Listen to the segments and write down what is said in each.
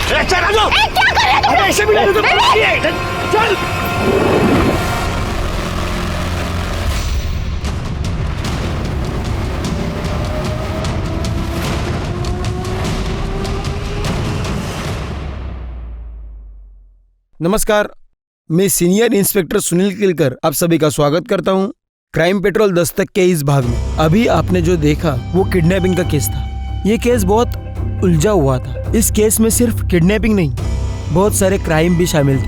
चल राजू, क्या कर रहे अरे ऐसे भी तो चल। नमस्कार, मैं सीनियर इंस्पेक्टर सुनील किलकर आप सभी का स्वागत करता हूं क्राइम पेट्रोल दस्तक के इस भाग में। अभी आपने जो देखा वो किडनैपिंग का केस था। ये केस बहुत उलझा हुआ था। इस केस में सिर्फ किडनैपिंग नहीं, बहुत सारे क्राइम भी शामिल थे।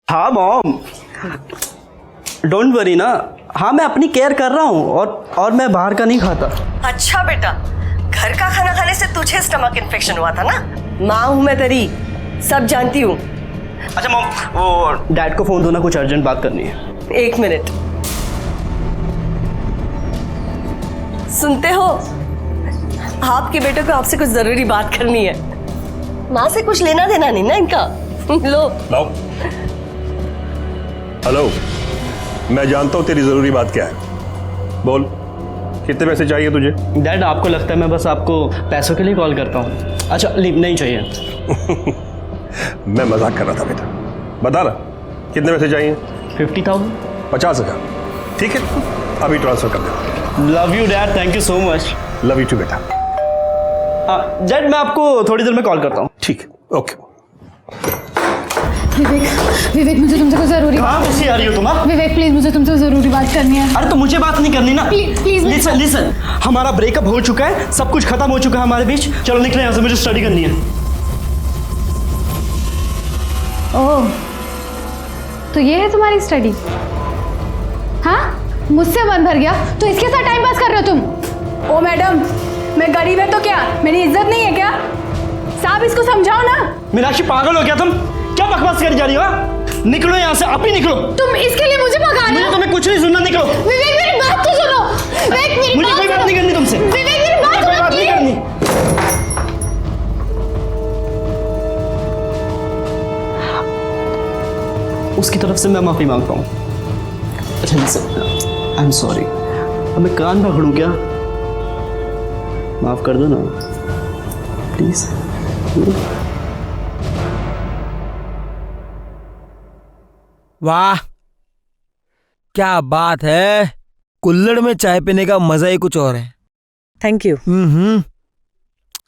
हाँ मॉम, डोंट वरी ना। हाँ मैं अपनी केयर कर रहा हूँ और मैं बाहर का नहीं खाता। अच्छा बेटा, घर का खाना खाने से तुझे स्टमक इन्फेक्शन हुआ था ना? माँ हूँ मैं तेरी, सब जानती हूँ। अच्छा मॉम, वो डैड को फोन दो ना, कुछ अर्जेंट बात करनी है। 1 मिनट। सुनते हो? आपके बेटे को आपसे कुछ जरूरी बात करनी है। माँ से कुछ लेना देना नहीं ना इनका। लो। लाओ। हेलो, मैं जानता हूँ तेरी जरूरी बात क्या है। बोल, कितने पैसे चाहिए तुझे? डैड आपको लगता है मैं बस आपको पैसों के लिए कॉल करता हूँ? अच्छा लीव नहीं चाहिए। मैं मजाक कर रहा था बेटा। बता ना, कितने पैसे चाहिए? 50,000। 50,000। ठीक है, अभी ट्रांसफर कर दे। Love you dad, thank you so much. Love you too बेटा। डैड मैं आपको थोड़ी देर में कॉल करता हूँ। ठीक है, ओके। विवेक मुझे तुमसे कुछ जरूरी कहाँ घुसी आ रही हो तुम? विवेक प्लीज मुझे तुमसे जरूरी बात करनी है। अरे तो मुझे बात नहीं करनी ना। प्लीज लिसन, हमारा ब्रेकअप हो चुका है, सब कुछ खत्म हो चुका है हमारे बीच। चलो निकले यहाँ से, मुझे स्टडी करनी है। ओह, तो ये है तुम्हारी स्टडी? हाँ, मुझसे मन भर गया तो इसके साथ टाइम पास कर रहे हो तुम? ओ मैडम, मैं गरीब है तो क्या मेरी इज्जत नहीं है क्या? साहब इसको समझाओ ना। मीनाक्षी पागल हो क्या तुम? क्या बकवास कर जा रही हो? निकलो यहाँ से, आप ही निकलो। तुम इसके लिए मुझे भगा रहे हो? तुम्हें कुछ नहीं सुनना, निकलो। विवेक मेरी बात तो सुनो। विवेक मेरी मुझे कोई बात नहीं करनी तुमसे। विवेक मेरी बात कोई बात नहीं करनी। उसकी तरफ से मैं माफी मांगता हूँ। अच्छा लिसन, आई एम सॉरी। अब मैं कान पकड़ूं क्या? माफ कर दो ना प्लीज। वाह, क्या बात है। कुल्हड़ में चाय पीने का मजा ही कुछ और है। Thank you.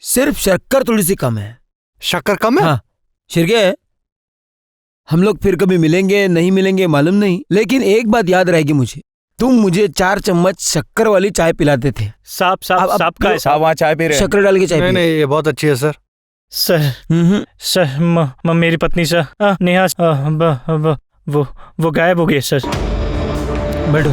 सिर्फ शक्कर थोड़ी सी कम है। शक्कर कम है? हाँ शिरके, हम लोग फिर कभी मिलेंगे नहीं मिलेंगे मालूम नहीं, लेकिन एक बात याद रहेगी मुझे, तुम मुझे 4 चम्मच शक्कर वाली चाय पिलाते थे। साहब का है साहब, वहाँ चाय पी रहे हैं। शक्कर डाल के चाय नहीं पिए। नहीं, ये बहुत अच्छी है सर। सर मेरी पत्नी सर नेहा वो गायब हो गई है सर। बैठो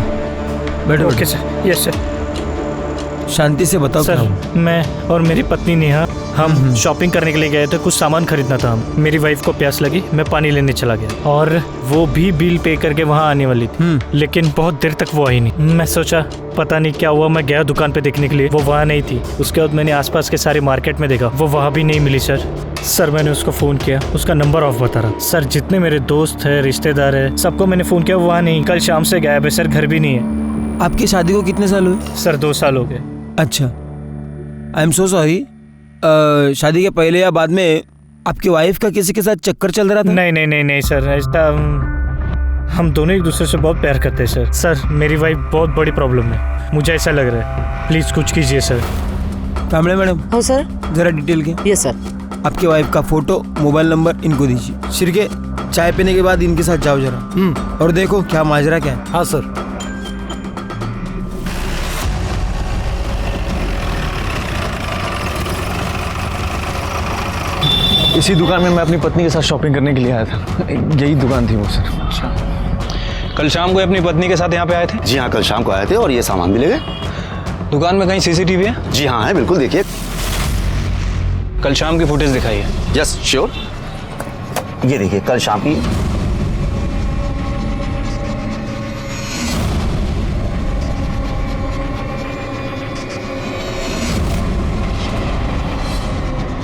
बैठो। Okay sir. Yes sir. शांति से बताओ क्या सर हुआ? मैं और मेरी पत्नी नेहा हम शॉपिंग करने के लिए गए थे, कुछ सामान खरीदना था। मेरी वाइफ को प्यास लगी, मैं पानी लेने चला गया और वो भी बिल पे करके वहाँ आने वाली थी, लेकिन बहुत देर तक वो आई नहीं। मैं सोचा पता नहीं क्या हुआ, मैं गया दुकान पे देखने के लिए, वो वहाँ नहीं थी। उसके बाद मैंने आसपास के सारे मार्केट में देखा, वो वहाँ भी नहीं मिली सर। मैंने उसको फ़ोन किया, उसका नंबर ऑफ बता रहा। सर जितने मेरे दोस्त है, रिश्तेदार है, सबको मैंने फ़ोन किया, वो वहाँ नहीं। कल शाम से गायब है सर, घर भी नहीं है। आपकी शादी को कितने साल हुए? सर 2 साल हो गए। अच्छा, आई एम सो सॉरी। शादी के पहले या बाद में आपकी वाइफ का किसी के साथ चक्कर चल रहा था? नहीं सर, ऐसा हम दोनों एक दूसरे से बहुत प्यार करते हैं सर। मेरी वाइफ बहुत बड़ी प्रॉब्लम है, मुझे ऐसा लग रहा है। प्लीज कुछ कीजिए सर। कामड़े मैडम। हाँ सर। जरा डिटेल के। Yes sir. आपकी वाइफ का फोटो, मोबाइल नंबर इनको दीजिए। शिरके, चाय पीने के बाद इनके साथ जाओ जरा और देखो क्या माजरा क्या है। हाँ सर। इसी दुकान में मैं अपनी पत्नी के साथ शॉपिंग करने के लिए आया था। यही दुकान थी वो सर। अच्छा, कल शाम को अपनी पत्नी के साथ यहाँ पे आए थे? जी हाँ, कल शाम को आए थे और ये सामान भी ले गए। दुकान में कहीं सीसीटीवी है? जी हाँ है, बिल्कुल देखिए। कल शाम की फुटेज दिखाइए। Yes sure. ये देखिए कल शाम की।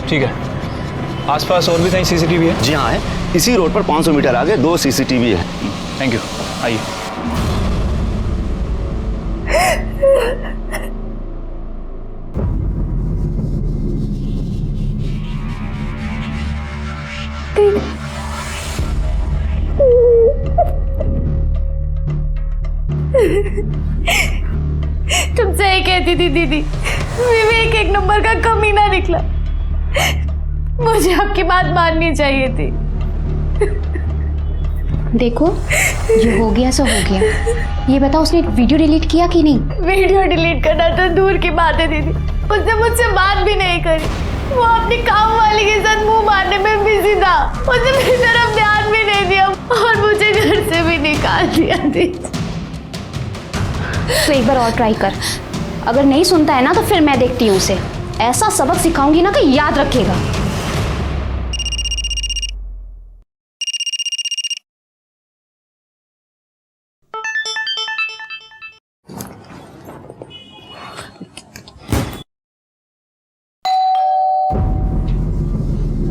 ठीक है, आसपास और भी कहीं सीसीटीवी है? जी हाँ है, इसी रोड पर 500 मीटर आगे 2 सीसीटीवी है। थैंक यू, आइए। कहती थी दीदी, विवेक एक नंबर का कमीना निकला। मुझे आपकी बात माननी चाहिए थी। देखो, जो हो गया सो हो गया। ये बताओ, उसने एक वीडियो डिलीट किया कि नहीं? वीडियो डिलीट करना तो दूर की बात है दीदी, उसने मुझसे बात भी नहीं करी। वो अपनी काम वाली के साथ मुंह मारने में बिजी था। उसने मेरी तरफ ध्यान भी नहीं दिया और मुझे घर से भी निकाल दिया दीदी। तो एक बार और ट्राई कर। अगर नहीं सुनता है ना तो फिर मैं देखती हूँ उसे। ऐसा सबक सिखाऊंगी ना कि याद रखेगा।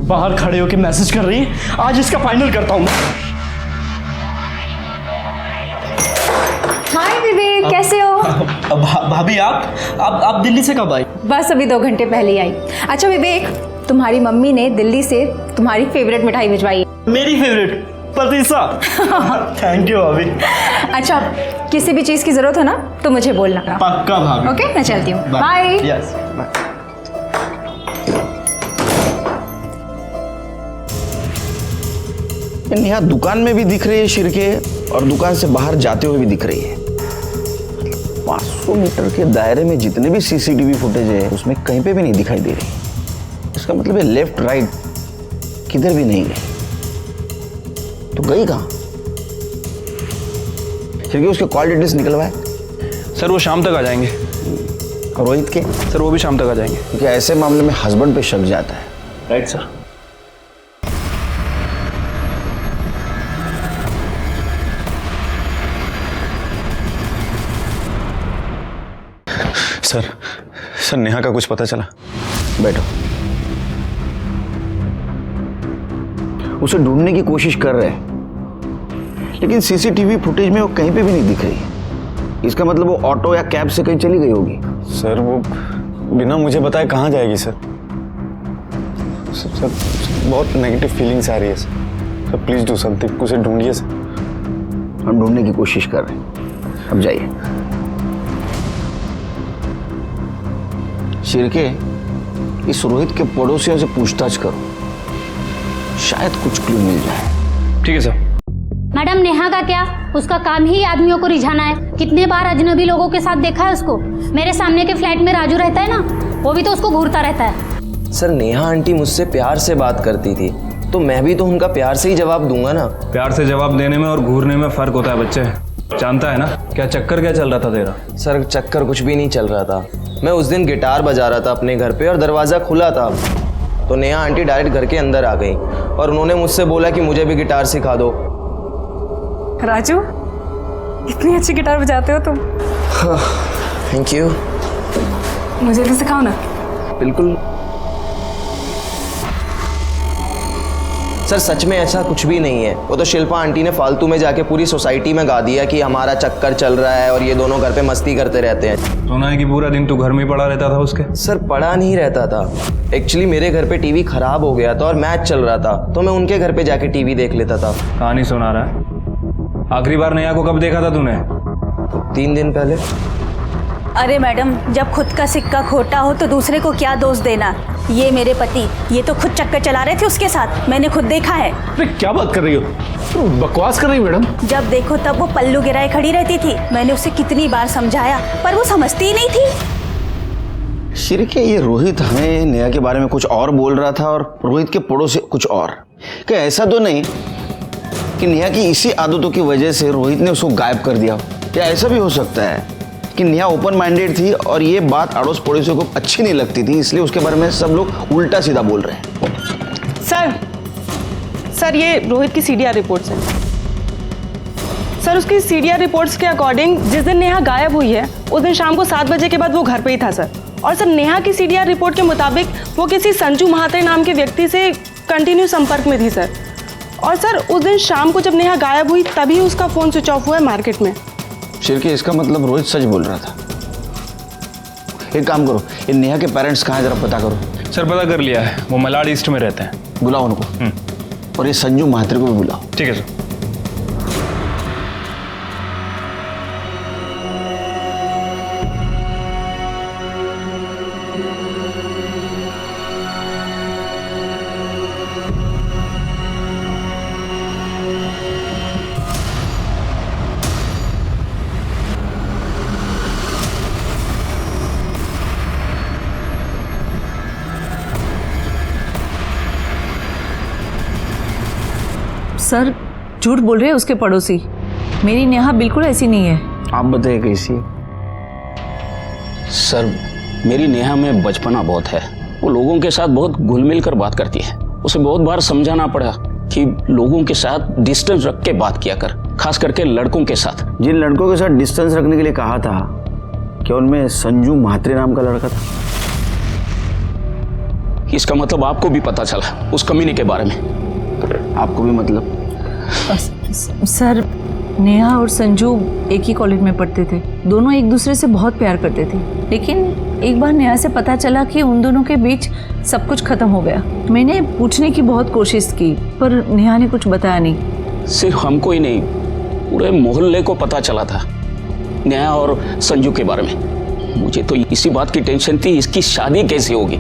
बाहर खड़े होके मैसेज कर रही है, आज इसका फाइनल करता हूँ। हाय विवेक, कैसे हो? भाभी आप दिल्ली से कब आई? बस अभी 2 घंटे पहले ही आई। अच्छा विवेक, तुम्हारी मम्मी ने दिल्ली से तुम्हारी फेवरेट मिठाई भिजवाई है। मेरी फेवरेट पतीसा। थैंक यू भाभी। अच्छा, किसी भी चीज की जरूरत हो ना तो मुझे बोलना। पक्का भाभी। ओके, मैं चलती हूँ। बाय। Yes bye. नेहा दुकान में भी दिख रही है शिरके, और दुकान से बाहर जाते हुए भी दिख रही है। 500 मीटर के दायरे में जितने भी सीसीटीवी फुटेज है उसमें कहीं पे भी नहीं दिखाई दे रही। इसका मतलब है लेफ्ट राइट किधर भी नहीं गई। तो गई कहाँ? शिरके, उसके कॉल डिटेल्स निकलवाए? सर वो शाम तक आ जाएंगे। और रोहित के? सर वो भी शाम तक आ जाएंगे। क्योंकि ऐसे मामले में हस्बैंड पे शक जाता है। Right sir. सर नेहा का कुछ पता चला? बैठो। उसे ढूंढने की कोशिश कर रहे हैं, लेकिन सीसीटीवी फुटेज में वो कहीं पे भी नहीं दिख रही है। इसका मतलब वो ऑटो या कैब से कहीं चली गई होगी। सर वो बिना मुझे बताए कहाँ जाएगी सर? सर बहुत नेगेटिव फीलिंग्स आ रही है सर। प्लीज डू समथिंग, उसे ढूंढिए सर। हम ढूंढने की कोशिश कर रहे हैं, अब जाइए। शिरके, इस रोहित के पड़ोसियों से पूछताछ करो, शायद कुछ क्लू मिल जाए। ठीक है सर। मैडम, नेहा का क्या? उसका काम ही आदमियों को रिझाना है। कितने बार अजनबी लोगों के साथ देखा है उसको। मेरे सामने के फ्लैट में राजू रहता है ना, वो भी तो उसको घूरता रहता है। सर नेहा आंटी मुझसे प्यार से बात करती थी, तो मैं भी तो उनका प्यार से ही जवाब दूंगा ना। प्यार से जवाब देने में और घूरने में फर्क होता है बच्चे, जानता है ना। क्या चक्कर क्या चल रहा था तेरा? सर चक्कर कुछ भी नहीं चल रहा था। मैं उस दिन गिटार बजा रहा था अपने घर पे और दरवाज़ा खुला था, तो नेहा आंटी डायरेक्ट घर के अंदर आ गई और उन्होंने मुझसे बोला कि मुझे भी गिटार सिखा दो। राजू, इतनी अच्छी गिटार बजाते हो तुम। Thank you. मुझे भी सिखाओ ना। बिल्कुल। सर सच में ऐसा कुछ भी नहीं है। वो तो शिल्पा आंटी ने फालतू में जाके पूरी सोसाइटी में गा दिया कि हमारा चक्कर चल रहा है और ये दोनों घर पे मस्ती करते रहते हैं। सुना है कि पूरा दिन तू घर में ही पड़ा रहता था उसके? सर पड़ा नहीं रहता था, एक्चुअली मेरे घर पे टीवी खराब हो गया था और मैच चल रहा था, तो मैं उनके घर पे जाके टीवी देख लेता था। कहानी सुना रहा है। आखिरी बार नेहा को कब देखा था तूने? 3 दिन पहले। अरे मैडम, जब खुद का सिक्का खोटा हो तो दूसरे को क्या दोष देना। ये मेरे पति, ये तो खुद चक्कर चला रहे थे उसके साथ, मैंने खुद देखा है। अरे क्या बात कर रही हो? तुम बकवास कर रही हो मैडम। जब देखो तब वो पल्लू गिराए खड़ी रहती थी। मैंने उसे कितनी बार समझाया पर वो समझती ही नहीं थी। शिरके, ये रोहित हमें नेहा के बारे में कुछ और बोल रहा था और रोहित के पड़ोसी कुछ और। क्या ऐसा तो नहीं कि नेहा की इसी आदतों की वजह से रोहित ने उसको गायब कर दिया? क्या ऐसा भी हो सकता है कि नेहा ओपन माइंडेड थी और ये बात अड़ोस पड़ोसियों को अच्छी नहीं लगती थी, इसलिए उसके बारे में सब लोग उल्टा सीधा बोल रहे हैं? सर ये रोहित की सीडीआर रिपोर्ट्स हैं। सर उसकी सीडीआर रिपोर्ट्स के अकॉर्डिंग जिस दिन नेहा गायब हुई है उस दिन शाम को 7 बजे के बाद वो घर पे ही था सर। और सर नेहा की सीडीआर रिपोर्ट के मुताबिक वो किसी संजू महात्रे नाम के व्यक्ति से कंटिन्यू संपर्क में थी सर। और सर उस दिन शाम को जब नेहा गायब हुई तभी उसका फ़ोन स्विच ऑफ हुआ है मार्केट में। शिरके, इसका मतलब रोहित सच बोल रहा था। एक काम करो, ये नेहा के पेरेंट्स कहाँ हैं जरा पता करो। सर पता कर लिया है, वो मलाड ईस्ट में रहते हैं। बुलाओ उनको। और ये संजू महात्रे को भी बुलाओ। ठीक है सर। सर झूठ बोल रहे हैं उसके पड़ोसी। मेरी नेहा बिल्कुल ऐसी नहीं है। आप बताइए कैसी है? सर मेरी नेहा में बचपना बहुत है। वो लोगों के साथ बहुत घुल मिल कर बात करती है। उसे बहुत बार समझाना पड़ा कि लोगों के साथ डिस्टेंस रख के बात किया कर, खास करके लड़कों के साथ। जिन लड़कों के साथ डिस्टेंस रखने के लिए कहा था, क्या उनमें संजू म्हात्रे नाम का लड़का था? इसका मतलब आपको भी पता चला उस कमीने के बारे में? आपको भी मतलब? सर नेहा और संजू एक ही कॉलेज में पढ़ते थे, दोनों एक दूसरे से बहुत प्यार करते थे। लेकिन एक बार नेहा से पता चला कि उन दोनों के बीच सब कुछ खत्म हो गया। मैंने पूछने की बहुत कोशिश की पर नेहा ने कुछ बताया नहीं। सिर्फ हमको ही नहीं, पूरे मोहल्ले को पता चला था नेहा और संजू के बारे में। मुझे तो इसी बात की टेंशन थी, इसकी शादी कैसे होगी।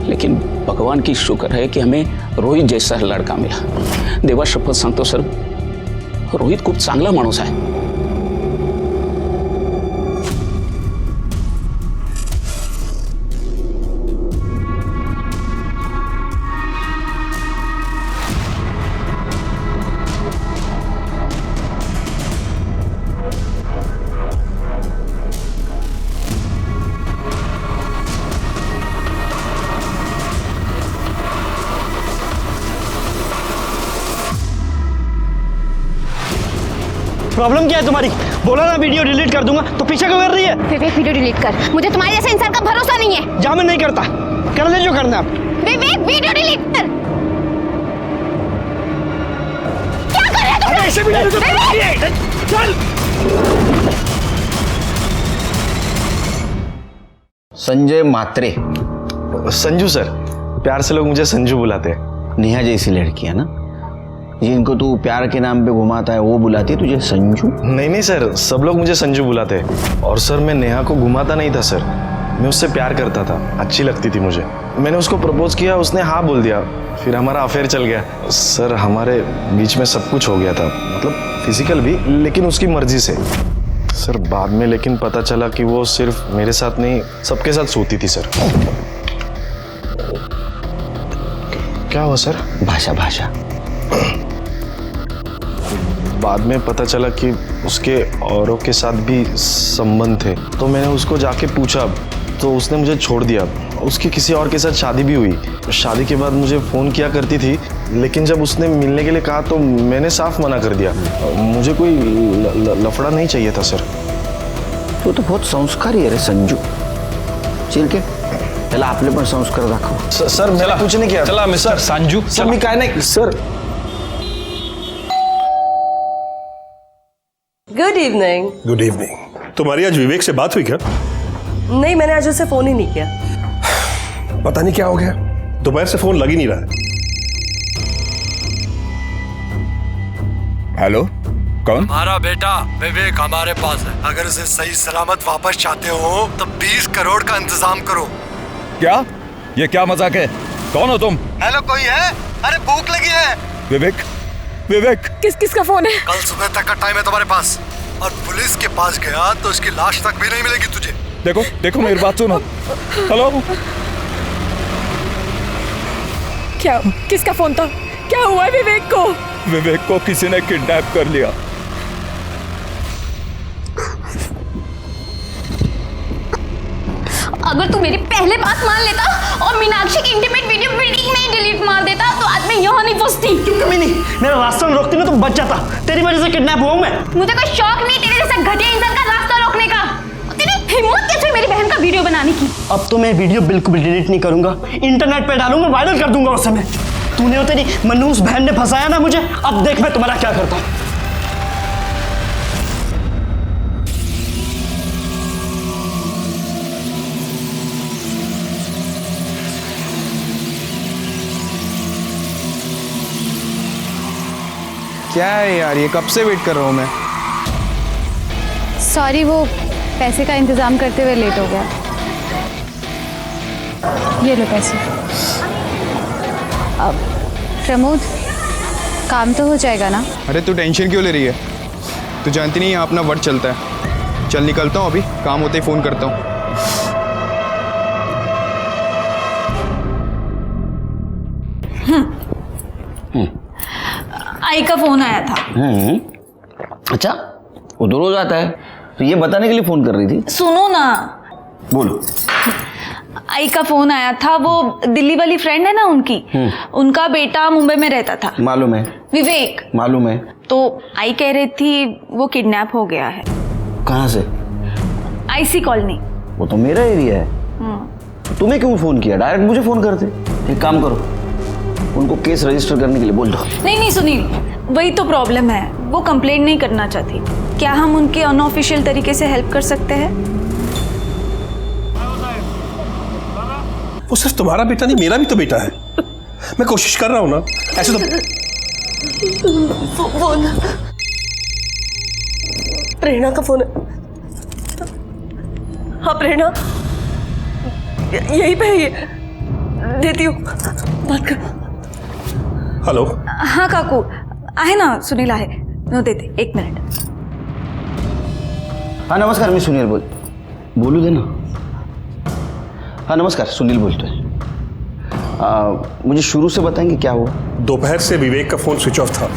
लेकिन भगवान की शुक्र है कि हमें रोहित जैसा लड़का मिला। देवा शपथ सांगतो सर, रोहित खूप चांगला माणूस आहे। प्रॉब्लम क्या है तुम्हारी? बोला ना वीडियो डिलीट कर दूंगा, तो पीछे क्यों कर रही है? विवेक वीडियो डिलीट कर, मुझे तुम्हारे जैसे इंसान का भरोसा नहीं है। जा, मैं नहीं करता, कर ले जो करना है। विवेक वीडियो डिलीट कर। क्या कर रहे हो तुम? ऐसे वीडियो तो चल। संजय म्हात्रे। संजू सर, प्यार से लोग मुझे संजू बुलाते हैं। नेहा जैसी लड़की है ना, जिनको तू प्यार के नाम पे घुमाता है, वो बुलाती है तुझे संजू? नहीं नहीं सर, सब लोग मुझे संजू बुलाते हैं। और सर मैं नेहा को घुमाता नहीं था सर, मैं उससे प्यार करता था, अच्छी लगती थी मुझे। मैंने उसको प्रपोज किया, उसने हाँ बोल दिया, फिर हमारा अफेयर चल गया। सर हमारे बीच में सब कुछ हो गया था, मतलब फिजिकल भी, लेकिन उसकी मर्जी से। सर बाद में लेकिन पता चला कि वो सिर्फ मेरे साथ नहीं, सबके साथ सोती थी सर। क्या हुआ सर? भाषा भाषा। बाद में पता चला कि उसके औरों के साथ भी संबंध थे, तो मैंने उसको जाके पूछा तो उसने मुझे छोड़ दिया। उसकी किसी और के साथ शादी भी हुई। शादी के बाद मुझे फ़ोन किया करती थी, लेकिन जब उसने मिलने के लिए कहा तो मैंने साफ मना कर दिया। मुझे कोई लफड़ा नहीं चाहिए था सर। तू तो बहुत संस्कारी है रे संजू। चल के त्याला आपले पण संस्कार दाखव। सर मैंने कुछ नहीं किया। चला मिस्टर संजू, सर मी काय नाही sir. Good evening. Good evening. तुम्हारी आज विवेक से बात हुई क्या? नहीं, मैंने आज उसे फोन ही नहीं किया। पता नहीं क्या हो गया, दोपहर से फोन लग ही नहीं रहा है। हेलो, कौन? हमारा बेटा विवेक हमारे पास है। अगर उसे सही सलामत वापस चाहते हो तो 20 करोड़ का इंतजाम करो। क्या? ये क्या मजाक है? कौन हो तुम? हेलो, कोई है? अरे भूख लगी है। विवेक, विवेक। किसका फोन है? कल सुबह तक का टाइम है तुम्हारे पास, और पुलिस के पास गया तो उसकी लाश तक भी नहीं मिलेगी तुझे। देखो देखो मेरी बात सुनो। हेलो, क्या? किसका फोन था? क्या हुआ विवेक को? विवेक को किसी ने किडनैप कर लिया। अगर तू मेरी पहले बात मान लेता और मीनाक्षी की इंटीमेट वीडियो बिल्डिंग में ही डिलीट मार देता तो आज मैं यहाँ नहीं फंसती। क्यों कमी नहीं? मेरा रास्ता रोकती ना तो बच जाता। तेरी वजह से किडनैप हुआ हूं मैं। मुझे कोई शौक नहीं तेरे जैसा घटिया इंसान का रास्ता रोकने का। तेरी हिम्मत कैसे मेरी बहन का वीडियो बनाने की? अब तो मैं वीडियो बिल्कुल डिलीट नहीं करूंगा, इंटरनेट पे डालूंगा, वायरल कर दूंगा उस समय। तूने और तेरी मनहूस बहन ने फंसाया ना मुझे, अब देख मैं तुम्हारा क्या करता हूँ। क्या है यार, ये कब से वेट कर रहा हूँ मैं। सॉरी, वो पैसे का इंतजाम करते हुए लेट हो गया। ये लो पैसे। अब प्रमोद, काम तो हो जाएगा ना? अरे तू टेंशन क्यों ले रही है? तू जानती नहीं यहाँ अपना वर्ड चलता है। चल निकलता हूँ, अभी काम होते ही फ़ोन करता हूँ। आई का फोन आया था। अच्छा, वो तो रोज आता है, तो ये बताने के लिए फोन कर रही थी? सुनो ना, बोलो। आई का फोन आया था, वो दिल्ली वाली फ्रेंड है ना उनकी, उनका बेटा मुंबई में रहता था। मालूम है। विवेक। मालूम है। तो आई कह रही थी वो किडनैप हो गया है। कहाँ से? IC colony. वो तो मेरा एरिया है। तुम्हें क्यों फोन किया? डायरेक्ट मुझे फोन करते। एक काम करो, उनको केस रजिस्टर करने के लिए बोल दो। नहीं सुनील, वही तो प्रॉब्लम है, वो कंप्लेंट नहीं करना चाहती। क्या हम उनके अनऑफिशियल तरीके से हेल्प कर सकते हैं? वो सिर्फ तुम्हारा बेटा नहीं, मेरा भी तो बेटा है। मैं कोशिश कर रहा हूं ना, ऐसे तो। फोन प्रेरणा का फोन है। हाँ प्रेरणा, यही पे है ये, देती हूँ, बात करो। हेलो। हाँ काकू, आहे ना, सुनील आहे, नो देते, 1 मिनट। हाँ नमस्कार, मैं सुनील बोलू दे ना। हाँ नमस्कार, सुनील बोलते हैं। मुझे शुरू से बताएंगे क्या हुआ? दोपहर से विवेक का फोन स्विच ऑफ था।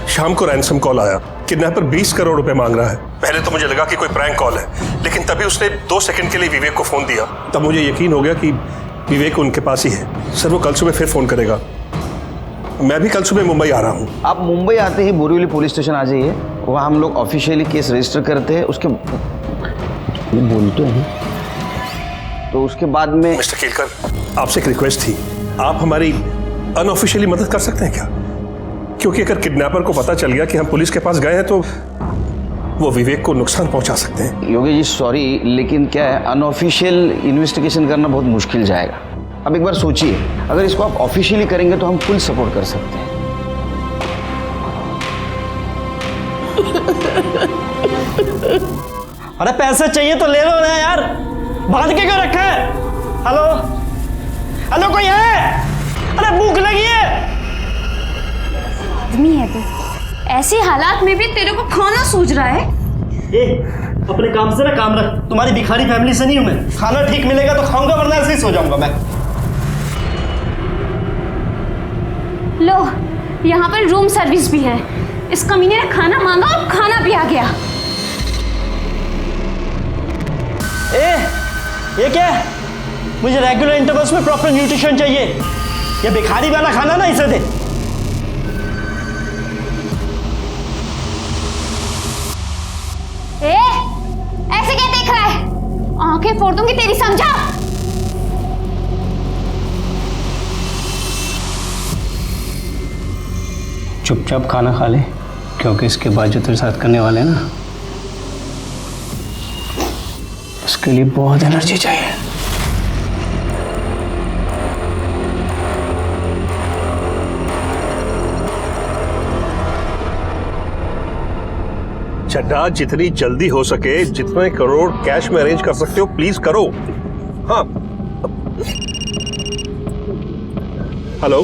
शाम को रैंसम कॉल आया, किडनैपर 20 करोड़ रुपए मांग रहा है। पहले तो मुझे लगा कि कोई प्रैंक कॉल है, लेकिन तभी उसने 2 सेकंड के लिए विवेक को फोन दिया। तब मुझे यकीन हो गया कि विवेक उनके पास ही है। सर वो कल सुबह फिर फोन करेगा। मैं भी कल सुबह मुंबई आ रहा हूँ। आप मुंबई आते ही बोरीवली पुलिस स्टेशन आ जाइए, वहाँ हम लोग ऑफिशियली केस रजिस्टर करते हैं। उसके बोलते हैं तो उसके बाद में। मिस्टर केलकर, आपसे एक रिक्वेस्ट थी, आप हमारी अनऑफिशियली मदद कर सकते हैं क्या? क्योंकि अगर किडनैपर को पता चल गया कि हम पुलिस के पास गए हैं तो वो विवेक को नुकसान पहुंचा सकते हैं। योगेश जी सॉरी, लेकिन क्या है, अनऑफिशियल इन्वेस्टिगेशन करना बहुत मुश्किल जाएगा। अब एक बार सोचिए, अगर इसको आप ऑफिशियली करेंगे तो हम फुल सपोर्ट कर सकते हैं। अरे पैसे चाहिए तो ले लो ना यार, बांध के क्यों रखा है? हेलो हेलो, कोई है? अरे भूख लगी है। आदमी है तू, ऐसे हालात में भी तेरे को खाना सूझ रहा है? अपने काम से ना काम रख, तुम्हारी भिखारी फैमिली से नहीं हूं मैं। खाना ठीक मिलेगा तो खाऊंगा, वरना ऐसे ही सो जाऊंगा मैं। लो, यहाँ पर रूम सर्विस भी है। इस कमीने ने खाना मांगा और खाना भी आ गया। ये क्या है? मुझे रेगुलर इंटरवल्स में प्रॉपर न्यूट्रिशन चाहिए। ये भिखारी वाला खाना ना इसे दे। ऐसे क्या देख रहा है? आंखें फोड़ दूंगी तेरी, समझा? चुपचाप खाना खा ले, क्योंकि इसके बाद जो तेरे साथ करने वाले हैं ना, उसके लिए बहुत एनर्जी चाहिए। चड्ढा, जितनी जल्दी हो सके, जितने करोड़ कैश में अरेंज कर सकते हो प्लीज करो। हाँ हेलो।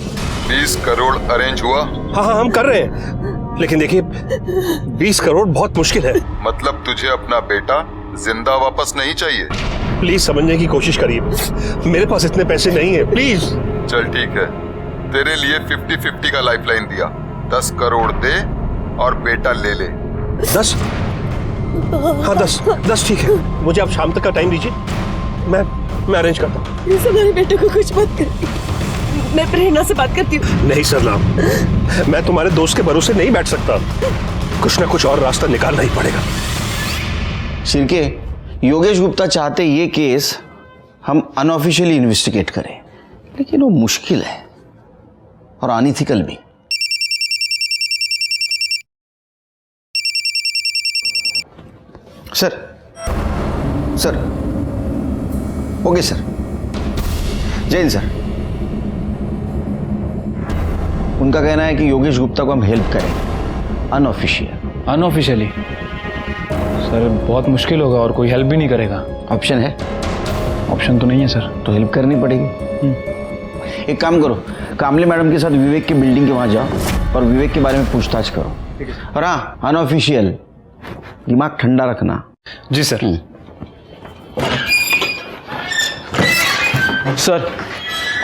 20 करोड़ अरेंज हुआ? हाँ हम कर रहे हैं, लेकिन देखिए 20 करोड़ बहुत मुश्किल है। मतलब तुझे अपना बेटा जिंदा वापस नहीं चाहिए? प्लीज समझने की कोशिश करिए, मेरे पास इतने पैसे नहीं है, प्लीज। चल ठीक है, तेरे लिए 50-50 का लाइफलाइन दिया। 10 करोड़ दे और बेटा ले ले। 10? हाँ 10 ठीक है। मुझे आप शाम तक का टाइम दीजिए, मैं अरेंज करता हूँ। प्लीज हमारे बेटे को कुछ मत कर, मैं प्रेरणा से बात करती हूँ। नहीं सरला, मैं तुम्हारे दोस्त के भरोसे नहीं बैठ सकता। कुछ ना कुछ और रास्ता निकालना ही पड़ेगा। शिर्के, योगेश गुप्ता चाहते ये केस हम अनऑफिशियली इन्वेस्टिगेट करें, लेकिन वो मुश्किल है और अनइथिकल भी। सर ओके सर, जय हिंद सर। उनका कहना है कि योगेश गुप्ता को हम हेल्प करें अनऑफिशियली। सर बहुत मुश्किल होगा और कोई हेल्प भी नहीं करेगा। ऑप्शन है? ऑप्शन तो नहीं है सर। तो हेल्प करनी पड़ेगी। एक काम करो, कामले मैडम के साथ विवेक की बिल्डिंग के वहां जाओ और विवेक के बारे में पूछताछ करो। और हाँ, अनऑफिशियल, दिमाग ठंडा रखना। जी sir. Sir,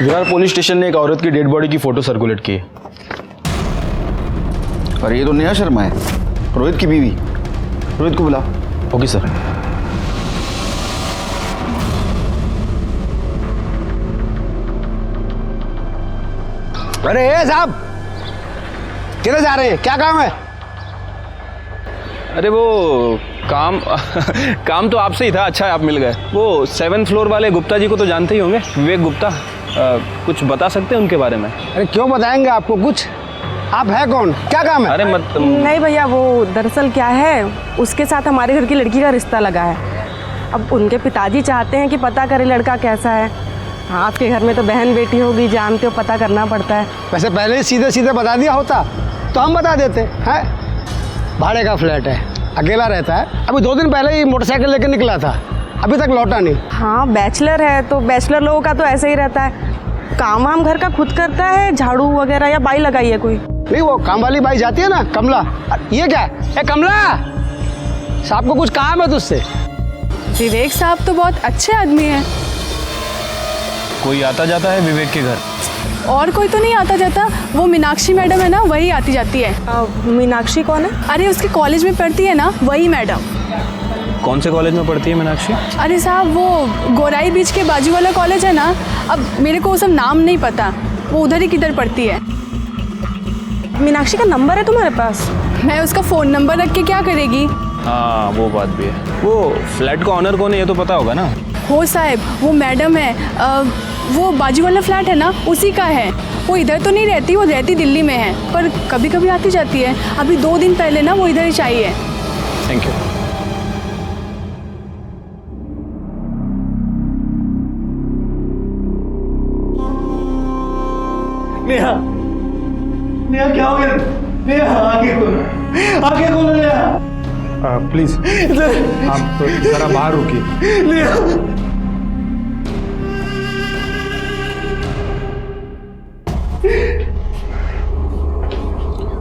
Virar police station ने एक औरत की डेड बॉडी की फोटो सर्कुलेट की है। और ये तो नेहा शर्मा है, रोहित की बीवी। रोहित को बुलाओ। Okay sir. अरे साहब, किधर जा रहे हैं? क्या काम है? अरे वो काम काम तो आपसे ही था। अच्छा है आप मिल गए। वो 7th फ्लोर वाले गुप्ता जी को तो जानते ही होंगे, विवेक गुप्ता। कुछ बता सकते हैं उनके बारे में? अरे क्यों बताएंगे आपको कुछ? आप है कौन? क्या काम है? अरे मत नहीं भैया, वो दरअसल क्या है, उसके साथ हमारे घर की लड़की का रिश्ता लगा है। अब उनके पिताजी चाहते हैं कि पता करें लड़का कैसा है। आपके घर में तो बहन बेटी होगी, जानते हो, पता करना पड़ता है। वैसे पहले ही सीधे सीधे बता दिया होता तो हम बता देते हैं। भाड़े का फ्लैट है, अकेला रहता है। अभी 2 दिन पहले ही मोटरसाइकिल लेकर निकला था, अभी तक लौटा नहीं। हाँ, बैचलर है तो बैचलर लोगों का तो ऐसे ही रहता है। काम वाम घर का खुद करता है, झाड़ू वगैरह, या बाई लगाई है कोई? नहीं, वो काम वाली बाई जाती है ना, कमला। ये क्या है? कमला साहब को कुछ काम है तुझसे? विवेक साहब तो बहुत अच्छे आदमी हैं। कोई आता जाता है विवेक के घर? और कोई तो नहीं आता जाता। वो मीनाक्षी मैडम है ना, वही आती जाती है। मीनाक्षी कौन है? अरे उसके कॉलेज में पढ़ती है ना, वही मैडम। कौन से कॉलेज में पढ़ती है मीनाक्षी? अरे साहब, वो गोराई बीच के बाजू वाला कॉलेज है ना। अब मेरे को वो सब नाम नहीं पता, वो उधर ही किधर पढ़ती है। मीनाक्षी का नंबर है तुम्हारे पास? मैं उसका फ़ोन नंबर रख के क्या करेगी? हाँ, वो बात भी है। वो फ्लैट का ऑनर कौन है ये तो पता होगा ना? हो साहब, वो मैडम है। वो बाजू वाला फ्लैट है ना, उसी का है। वो इधर तो नहीं रहती, वो रहती दिल्ली में है, पर कभी कभी आती जाती है। अभी 2 दिन पहले ना वो इधर ही चाहिए। Thank you. नेहा, नेहा क्या हो गया? नेहा आगे खोलो नेहा। प्लीज आप जरा बाहर रुकिए। नेहा,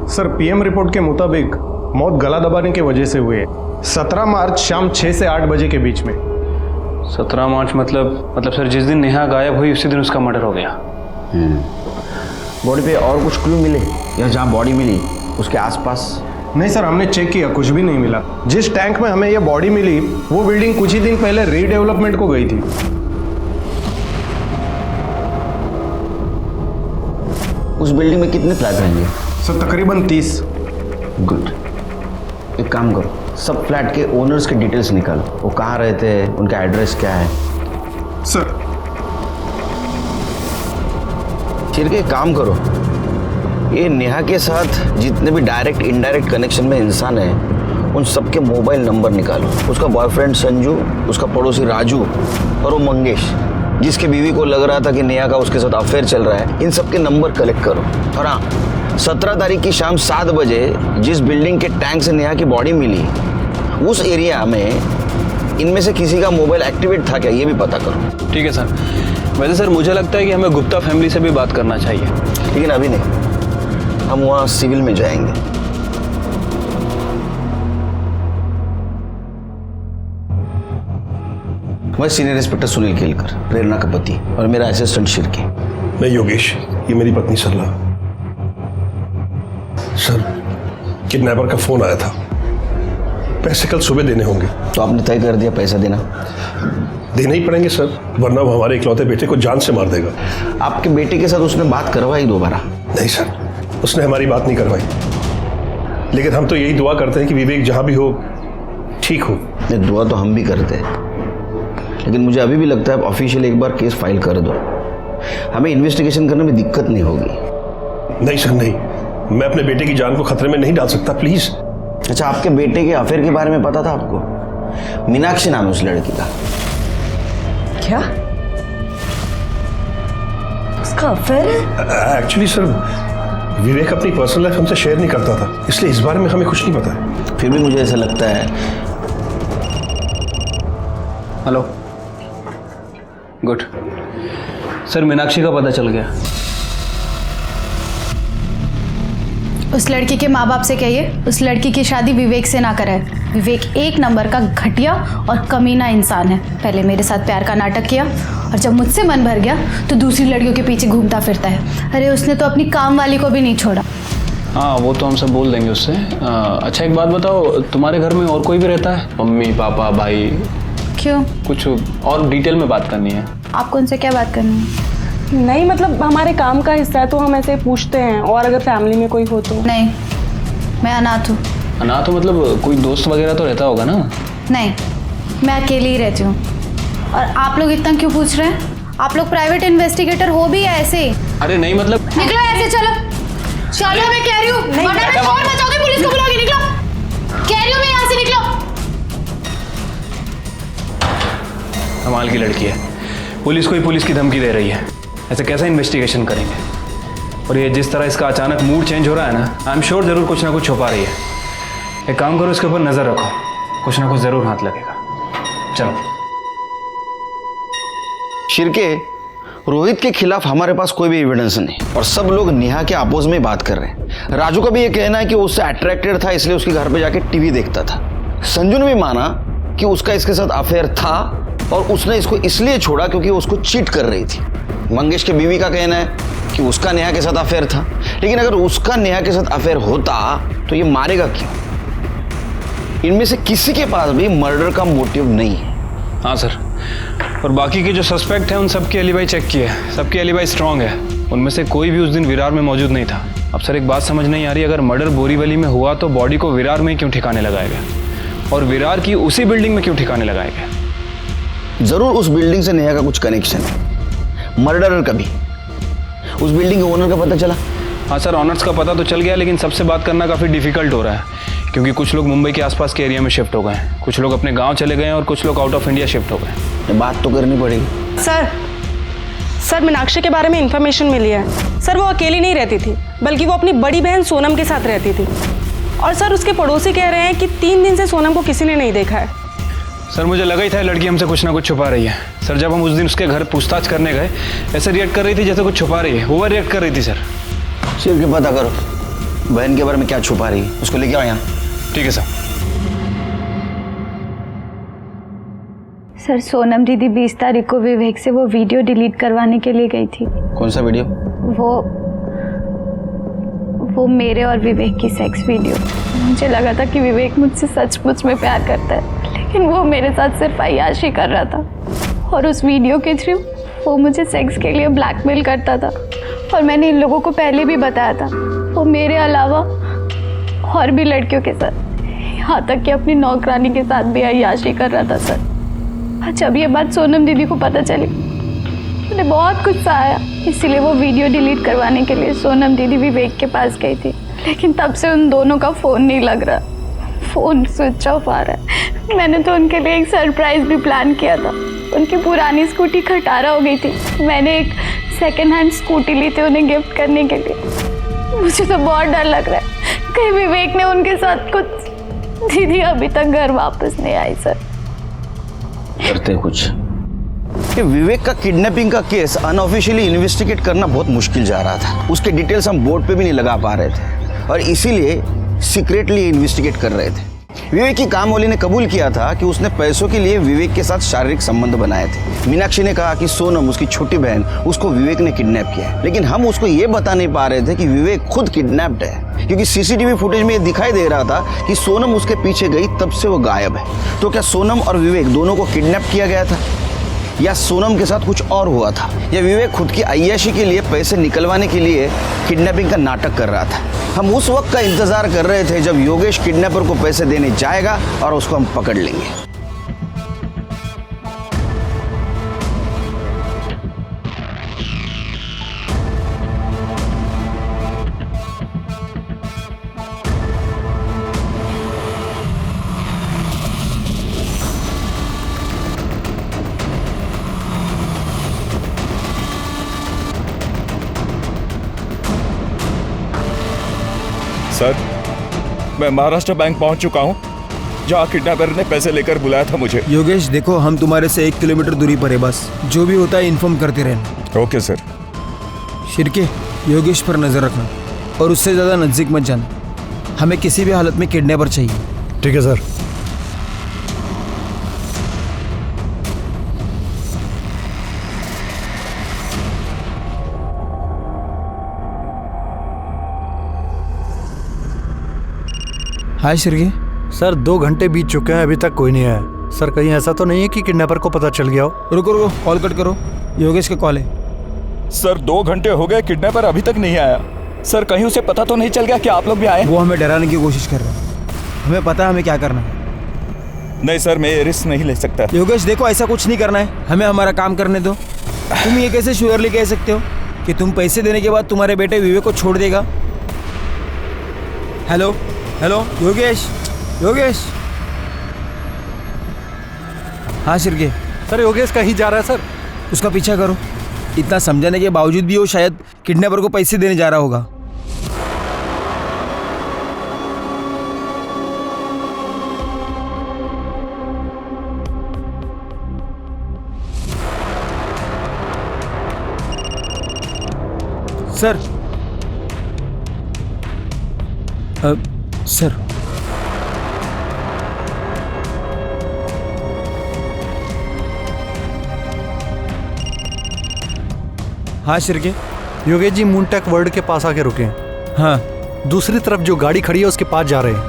सर, पीएम रिपोर्ट के मुताबिक मौत गला दबाने की वजह से हुई है। 17 मार्च शाम 6 से 8 बजे के बीच में। 17 मार्च मतलब सर जिस दिन नेहा गायब हुई उसी दिन उसका मर्डर हो गया। बॉडी पे और कुछ क्लू मिले या जहाँ बॉडी मिली उसके आसपास? नहीं सर, हमने चेक किया, कुछ भी नहीं मिला। जिस टैंक में हमें यह बॉडी मिली वो बिल्डिंग कुछ ही दिन पहले रीडेवलपमेंट को गई थी। उस बिल्डिंग में कितने फ्लैट रहेंगे? सर तकरीबन 30। गुड, एक काम करो, सब फ्लैट के ओनर्स के डिटेल्स निकालो। वो कहाँ रहते हैं, उनका एड्रेस क्या है? सर फिर एक काम करो, ये नेहा के साथ जितने भी डायरेक्ट इनडायरेक्ट कनेक्शन में इंसान है उन सबके मोबाइल नंबर निकालो। उसका बॉयफ्रेंड संजू, उसका पड़ोसी राजू और वो मंगेश जिसके बीवी को लग रहा था कि नेहा का उसके साथ अफेयर चल रहा है, इन सबके नंबर कलेक्ट करो। और हाँ, 17 तारीख की शाम 7 बजे जिस बिल्डिंग के टैंक से नेहा की बॉडी मिली उस एरिया में इनमें से किसी का मोबाइल एक्टिवेट था क्या, ये भी पता करो। ठीक है सर। वैसे सर मुझे लगता है कि हमें गुप्ता फैमिली से भी बात करना चाहिए। लेकिन अभी नहीं, हम वहाँ सिविल में जाएंगे। मैं सीनियर इंस्पेक्टर सुनील केलकर, प्रेरणा का पति, और मेरा असिस्टेंट शिरकी। मैं योगेश, ये मेरी पत्नी सरला। सर, किडनैपर का फोन आया था, पैसे कल सुबह देने होंगे। तो आपने तय कर दिया पैसा देना? देना ही पड़ेंगे सर, वरना वो हमारे इकलौते बेटे को जान से मार देगा। आपके बेटे के साथ उसने बात करवाई दोबारा? नहीं सर, उसने हमारी बात नहीं करवाई। लेकिन हम तो यही दुआ करते हैं कि विवेक जहां भी हो ठीक हो। दुआ तो हम भी करते हैं, लेकिन मुझे अभी भी लगता है ऑफिशियल एक बार केस फाइल कर दो, हमें इन्वेस्टिगेशन करने में दिक्कत नहीं होगी। नहीं सर नहीं, मैं अपने बेटे की जान को खतरे में नहीं डाल सकता, प्लीज। अच्छा, आपके बेटे के अफेयर के बारे में पता था आपको? मीनाक्षी नाम है उस लड़की का। क्या उसका अफेयर है? एक्चुअली सर, विवेक अपनी पर्सनल लाइफ हमसे शेयर नहीं करता था, इसलिए इस बारे में हमें कुछ नहीं पता है। फिर भी मुझे ऐसा लगता है। हेलो, गुड सर, मीनाक्षी का पता चल गया। उस लड़की के माँ बाप से कहिए उस लड़की की शादी विवेक से ना कराए। विवेक 1 नंबर का घटिया और कमीना इंसान है। पहले मेरे साथ प्यार का नाटक किया और जब मुझसे मन भर गया तो दूसरी लड़कियों के पीछे घूमता फिरता है। अरे उसने तो अपनी काम वाली को भी नहीं छोड़ा। हाँ वो तो हम सब बोल देंगे उससे। अच्छा एक बात बताओ, तुम्हारे घर में और कोई भी रहता है? मम्मी पापा भाई? क्यों? कुछ और डिटेल में बात करनी है। आपको उनसे क्या बात करनी है? नहीं मतलब हमारे काम का हिस्सा है तो हम ऐसे पूछते हैं, और अगर फैमिली में कोई हो तो। नहीं, मैं अनाथ हूँ। अनाथ हो मतलब कोई दोस्त वगैरह तो रहता होगा ना? नहीं, मैं अकेली ही रहती हूँ। और आप लोग इतना क्यों पूछ रहे हैं? आप लोग प्राइवेट इन्वेस्टिगेटर हो भी या ऐसे? अरे नहीं मतलब निकलो ऐसे, चलो चलो, मैं कह रही हूँ वरना मैं शोर मचाऊंगी, पुलिस को बुलाऊंगी। निकलो, कह रही हूँ मैं, यहाँ से निकलो। कमाल की लड़की है, पुलिस को ही पुलिस की धमकी दे रही है। ऐसे कैसा इन्वेस्टिगेशन करेंगे? और ये जिस तरह इसका अचानक मूड चेंज हो रहा है ना, आई एम श्योर जरूर कुछ ना कुछ छुपा रही है। एक काम करो, इसके ऊपर नजर रखो, कुछ ना कुछ जरूर हाथ लगेगा। चलो। शिरके, रोहित के खिलाफ हमारे पास कोई भी एविडेंस नहीं और सब लोग नेहा के अपोज में बात कर रहे हैं। राजू का भी ये कहना है कि वो उससे अट्रैक्टेड था, इसलिए उसके घर पे जाके टीवी देखता था। संजू ने भी माना कि उसका इसके साथ अफेयर था और उसने इसको इसलिए छोड़ा क्योंकि वो उसको चीट कर रही थी। मंगेश के बीवी का कहना है कि उसका नेहा के साथ अफेयर था, लेकिन अगर उसका नेहा के साथ अफेयर होता तो ये मारेगा क्यों? इनमें से किसी के पास भी मर्डर का मोटिव नहीं है। हाँ सर, और बाकी के जो सस्पेक्ट हैं उन सबके एलिबाई चेक किए, सबके एलिबाई स्ट्रांग है। उनमें से कोई भी उस दिन विरार में मौजूद नहीं था। अब सर एक बात समझ नहीं आ रही, अगर मर्डर बोरीवली में हुआ तो बॉडी को विरार में क्यों ठिकाने लगाया गया, और विरार की उसी बिल्डिंग में क्यों ठिकाने लगाया गया? जरूर उस बिल्डिंग से नेहा का कुछ कनेक्शन है, मर्डरर का भी। उस बिल्डिंग के ओनर का पता चला? हाँ सर, ऑनर्स का पता तो चल गया, लेकिन सबसे बात करना काफ़ी डिफिकल्ट हो रहा है क्योंकि कुछ लोग मुंबई के आसपास के एरिया में शिफ्ट हो गए हैं, कुछ लोग अपने गांव चले गए हैं और कुछ लोग आउट ऑफ इंडिया शिफ्ट हो गए। बात तो करनी पड़ेगी। सर मीनाक्षी के बारे में इंफॉर्मेशन मिली है। सर वो अकेली नहीं रहती थी, बल्कि वो अपनी बड़ी बहन सोनम के साथ रहती थी। और सर उसके पड़ोसी कह रहे हैं कि 3 दिन से सोनम को किसी ने नहीं देखा है। सर मुझे लगा ही था लड़की हमसे कुछ ना कुछ छुपा रही है। सर जब हम उस दिन उसके घर पूछताछ करने गए, ऐसे रिएक्ट कर रही थी जैसे कुछ छुपा रही है, ओवर रिएक्ट कर रही थी। सर सिर्फ के पता करो बहन के बारे में क्या छुपा रही है, उसको लेके आओ यहाँ। ठीक है सर। सर सोनम दीदी 20 तारीख को विवेक से वो वीडियो डिलीट करवाने के लिए गई थी। कौन सा वीडियो? वो मेरे और विवेक की सेक्स वीडियो। मुझे लगा था कि विवेक मुझसे सचमुच में प्यार करता है, लेकिन वो मेरे साथ सिर्फ अय्याशी कर रहा था और उस वीडियो के थ्रू वो मुझे सेक्स के लिए ब्लैकमेल करता था। और मैंने इन लोगों को पहले भी बताया था, वो मेरे अलावा और भी लड़कियों के साथ, यहाँ तक कि अपनी नौकरानी के साथ भी अय्याशी कर रहा था सर। जब ये बात सोनम दीदी को पता चली, उन्हें बहुत गुस्सा आया, इसीलिए वो वीडियो डिलीट करवाने के लिए सोनम दीदी विवेक के पास गई थी। लेकिन तब से उन दोनों का फ़ोन नहीं लग रहा, फ़ोन स्विच ऑफ आ रहा है। मैंने तो उनके लिए एक सरप्राइज़ भी प्लान किया था। उनकी पुरानी स्कूटी खटारा हो गई थी, मैंने एक सेकेंड हैंड स्कूटी ली थी उन्हें गिफ्ट करने के लिए। मुझे तो बहुत डर लग रहा है कहीं विवेक ने उनके साथ कुछ। दीदी अभी तक घर वापस नहीं आई सर। करते कुछ। ये विवेक का किडनैपिंग का केस अनऑफिशियली इन्वेस्टिगेट करना बहुत मुश्किल जा रहा था। उसके डिटेल्स हम बोर्ड पे भी नहीं लगा पा रहे थे और इसीलिए सीक्रेटली इन्वेस्टिगेट कर रहे थे। विवेक की कामवाली ने कबूल किया था कि उसने पैसों के लिए विवेक के साथ शारीरिक संबंध बनाए थे। मीनाक्षी ने कहा कि सोनम उसकी छोटी बहन उसको विवेक ने किडनैप किया है, लेकिन हम उसको ये बता नहीं पा रहे थे कि विवेक खुद किडनैप्ड है, क्योंकि सीसीटीवी फुटेज में ये दिखाई दे रहा था कि सोनम उसके पीछे गई तब से वो गायब है। तो क्या सोनम और विवेक दोनों को किडनैप किया गया था, या सोनम के साथ कुछ और हुआ था, या विवेक खुद की अय्याशी के लिए पैसे निकलवाने के लिए किडनैपिंग का नाटक कर रहा था? हम उस वक्त का इंतजार कर रहे थे जब योगेश किडनैपर को पैसे देने जाएगा और उसको हम पकड़ लेंगे। सर, मैं महाराष्ट्र बैंक पहुंच चुका हूं, जहां किडनैपर ने पैसे लेकर बुलाया था मुझे। योगेश देखो, हम तुम्हारे से 1 किलोमीटर दूरी पर है, बस जो भी होता है इन्फॉर्म करते रहना। Okay sir. शिरके, योगेश पर नजर रखना और उससे ज्यादा नजदीक मत जाना। हमें किसी भी हालत में किडनैपर चाहिए। ठीक है सर। हाय शिरके। सर 2 घंटे बीत चुके हैं, अभी तक कोई नहीं आया। सर कहीं ऐसा तो नहीं है कि किडनैपर को पता चल गया हो? रुको रुको, कॉल कट करो, योगेश का कॉल है। सर 2 घंटे हो गए, किडनैपर अभी तक नहीं आया। सर कहीं उसे पता तो नहीं चल गया कि आप लोग भी आए? वो हमें डराने की कोशिश कर रहा है, हमें पता है हमें क्या करना है। नहीं सर, मैं ये रिस्क नहीं ले सकता। योगेश देखो, ऐसा कुछ नहीं करना है, हमें हमारा काम करने दो। तुम ये कैसे श्योरली कह सकते हो कि तुम पैसे देने के बाद तुम्हारे बेटे विवेक को छोड़ देगा? Hello hello Yogesh, Yogesh. हाँ शिरके। सर योगेश कहीं जा रहा है सर। उसका पीछा करो। इतना समझाने के बावजूद भी वो शायद किडनैपर को पैसे देने जा रहा होगा। सर सर हाँ शिरके। योगेश जी मूनटेक वर्ल्ड के पास आके रुके हैं। हाँ। दूसरी तरफ जो गाड़ी खड़ी है उसके पास जा रहे हैं।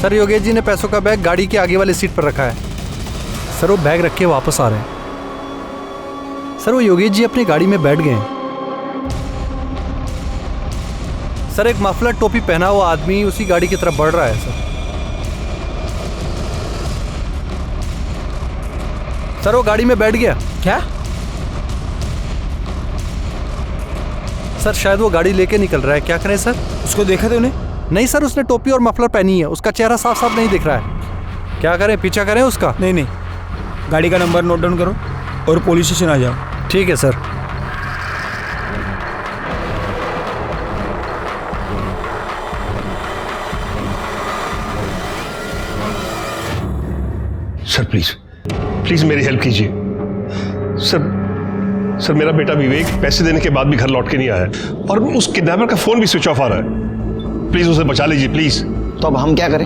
सर योगेश जी ने पैसों का बैग गाड़ी के आगे वाली सीट पर रखा है। सर वो बैग रख के वापस आ रहे हैं। सर वो योगेश जी अपनी गाड़ी में बैठ गए हैं। सर एक मफलर टोपी पहना हुआ आदमी उसी गाड़ी की तरफ बढ़ रहा है। सर वो गाड़ी में बैठ गया। क्या? सर शायद वो गाड़ी लेके निकल रहा है। क्या करें सर? उसको देखा थे उन्हें? नहीं सर, उसने टोपी और मफलर पहनी है, उसका चेहरा साफ साफ नहीं दिख रहा है। क्या करें, पीछा करें उसका? नहीं नहीं, गाड़ी का नंबर नोट डाउन करो और पुलिस स्टेशन आ जाओ। ठीक है सर। सर प्लीज प्लीज मेरी हेल्प कीजिए। सर मेरा बेटा विवेक पैसे देने के बाद भी घर लौट के नहीं आया और उस किडनैपर का फोन भी स्विच ऑफ आ रहा है। प्लीज उसे बचा लीजिए प्लीज। तो अब हम क्या करें?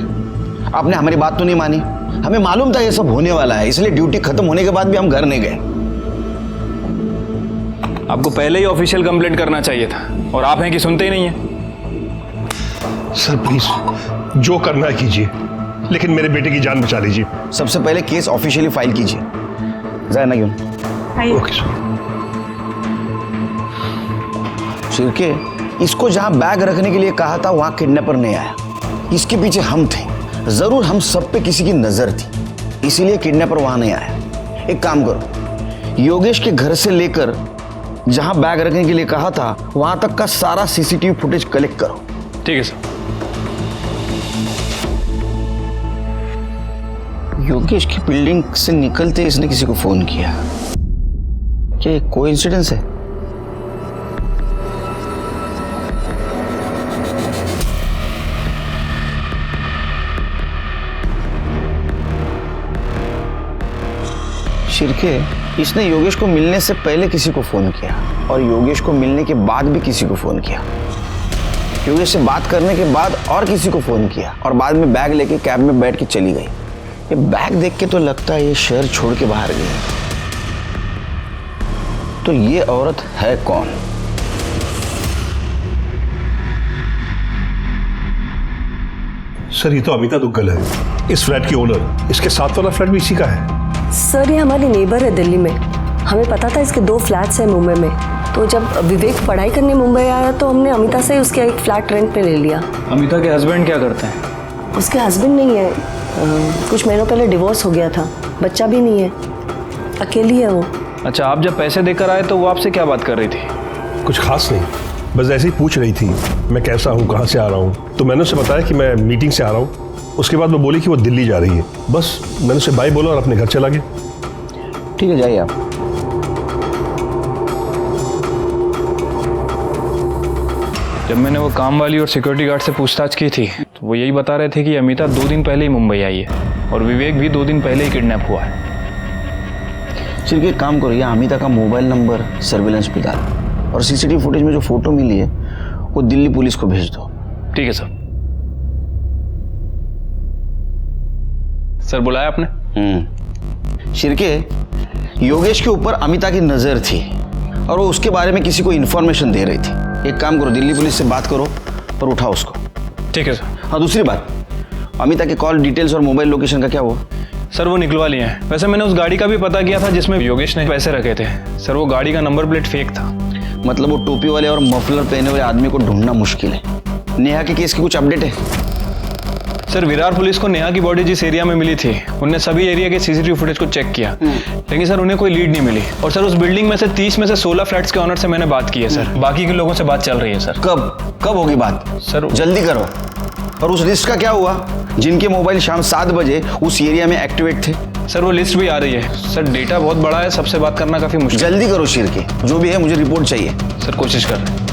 आपने हमारी बात तो नहीं मानी। हमें मालूम था ये सब होने वाला है, इसलिए ड्यूटी खत्म होने के बाद भी हम घर नहीं गए। आपको पहले ही ऑफिशियल कंप्लेंट करना चाहिए था, और आप हैं कि सुनते ही नहीं है। सर प्लीज जो करना है कीजिए, लेकिन मेरे बेटे की जान बचा लीजिए। सबसे पहले केस ऑफिशियली फाइल कीजिए। जाए ना क्यों? Okay sir. शिरके, इसको जहां बैग रखने के लिए कहा था वहां किडनैपर नहीं आया। इसके पीछे हम थे, जरूर हम सब पे किसी की नजर थी, इसीलिए किडनैपर वहां नहीं आया। एक काम करो, योगेश के घर से लेकर जहां बैग रखने के लिए कहा था वहां तक का सारा सीसीटीवी फुटेज कलेक्ट करो। ठीक है सर। योगेश की बिल्डिंग से निकलते इसने किसी को फोन किया। क्या ये कोइंसिडेंस है? शिरके, इसने योगेश को मिलने से पहले किसी को फोन किया और योगेश को मिलने के बाद भी किसी को फोन किया। योगेश से बात करने के बाद और किसी को फोन किया और बाद में बैग लेके कैब में बैठ के चली गई। ये बैग देख के तो लगता है ये शहर छोड़ के बाहर गई। तो ये औरत है कौन? सर ये तो अमिता दुग्गल है, इस फ्लैट की ओनर। इसके साथ वाला फ्लैट भी इसी का है। सर ये हमारी नेबर है दिल्ली में। हमें पता था इसके 2 फ्लैट्स हैं मुंबई में, तो जब विवेक पढ़ाई करने मुंबई आया तो हमने अमिता से उसका एक फ्लैट रेंट पे ले लिया। अमिता के हस्बैंड क्या करते हैं? उसके हस्बैंड नहीं है, कुछ महीनों पहले डिवोर्स हो गया था, बच्चा भी नहीं है, अकेली है वो। अच्छा, आप जब पैसे देकर आए तो वो आपसे क्या बात कर रही थी? कुछ खास नहीं, बस ऐसे ही पूछ रही थी मैं कैसा हूँ, कहाँ से आ रहा हूँ। तो मैंने उसे बताया कि मैं मीटिंग से आ रहा हूँ। उसके बाद वो बोली कि वो दिल्ली जा रही है। बस मैंने उसे बाय बोला और अपने घर चला गया। ठीक है, जाइए आप। जब मैंने वो काम वाली और सिक्योरिटी गार्ड से पूछताछ की थी तो वो यही बता रहे थे कि अमिता 2 दिन पहले ही मुंबई आई है और विवेक भी 2 दिन पहले ही किडनैप हुआ है। चलिए एक काम करो, ये अमिता का मोबाइल नंबर सर्विलेंस पे डालो और सीसीटीवी फुटेज में जो फोटो मिली है वो दिल्ली पुलिस को भेज दो। ठीक है सर। सर बुलाया आपने? शिरके, योगेश के ऊपर अमिता की नजर थी और वो उसके बारे में किसी को इन्फॉर्मेशन दे रही थी। एक काम करो, दिल्ली पुलिस से बात करो और उठाओ उसको। ठीक है सर। हाँ, दूसरी बात, अमिता के कॉल डिटेल्स और मोबाइल लोकेशन का क्या हुआ? सर वो निकलवा लिए हैं। वैसे मैंने उस गाड़ी का भी पता किया था जिसमें योगेश ने पैसे रखे थे। सर वो गाड़ी का नंबर प्लेट फेक था। मतलब वो टोपी वाले और मफलर पहने वाले आदमी को ढूंढना मुश्किल है। नेहा के केस की कुछ अपडेट है? सर विरार पुलिस को नेहा की बॉडी जिस एरिया में मिली थी उनने सभी एरिया के सीसीटीवी फुटेज को चेक किया, लेकिन सर उन्हें कोई लीड नहीं मिली। और सर उस बिल्डिंग में से 30 में से 16 फ्लैट्स के ऑनर से मैंने बात की है सर। बाकी के लोगों से बात चल रही है सर। कब होगी बात? सर जल्दी करो। और उस लिस्ट का क्या हुआ जिनके मोबाइल शाम 7 बजे उस एरिया में एक्टिवेट थे? सर वो लिस्ट भी आ रही है। सर डेटा बहुत बड़ा है, सबसे बात करना काफी मुश्किल। जल्दी करो शेर के, जो भी है मुझे रिपोर्ट चाहिए। सर कोशिश कर रहे हैं।